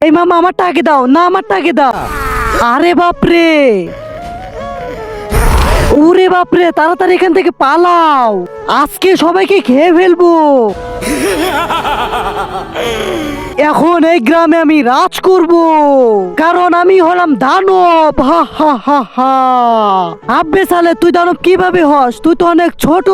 এই মামা আমারটা আগে দাও, না আমারটা আগে দাও। আরে বাপরে, ওরে বাপরে, তাড়াতাড়ি এখান থেকে পালাও, আজকে সবাইকে খেয়ে ফেলবো। এখন এই গ্রামে আমি রাজ করব, কারণ আমি হলাম দানব। হা হা হা হা। আব্বে সালে, তুই দানব কিভাবে হস? তুই তো অনেক ছোট।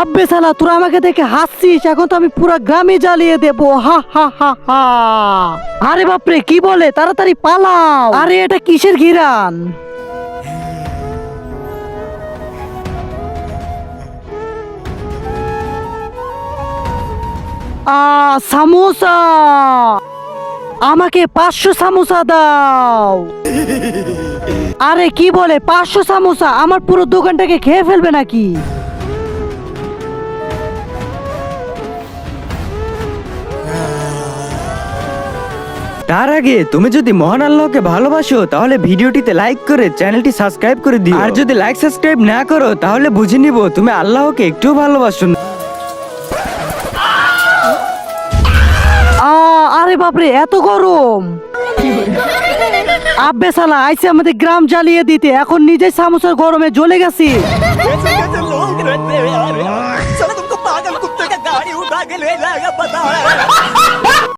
আব্বে সালা, তোরা আমাকে দেখে হাসছিস, এখন তো আমি পুরো গ্রামে জ্বালিয়ে দেবো। হা হা হা হা। আরে বাপরে, কি বলে? তাড়াতাড়ি পালাও। আরে এটা কিসের ঘিরান? সামোসা, আমাকে 500 সামোসা দাও। আরে কি বলে 500 সামোসা? আমার পুরো দোকানটাকে খেয়ে ফেলবে নাকি? তার আগে তুমি যদি মহান আল্লাহকে ভালোবাসো তাহলে ভিডিওটিতে লাইক করে চ্যানেলটি সাবস্ক্রাইব করে দিও। আর যদি লাইক সাবস্ক্রাইব না করো তাহলে বুঝে নিব তুমি আল্লাহকে একটুও ভালোবাসো না। আরে বাপরে, এত গরম। আব্বে সালা আইসে আমাদের গ্রাম জ্বালিয়ে দিতে, এখন নিজে সামোসার গরমে জ্বলে গেছি। कैसे कैसे लोग रहते हैं यार, चलो तुमको पागल कुत्ते का गाड़ी उठा के ले जाएगा, पता है।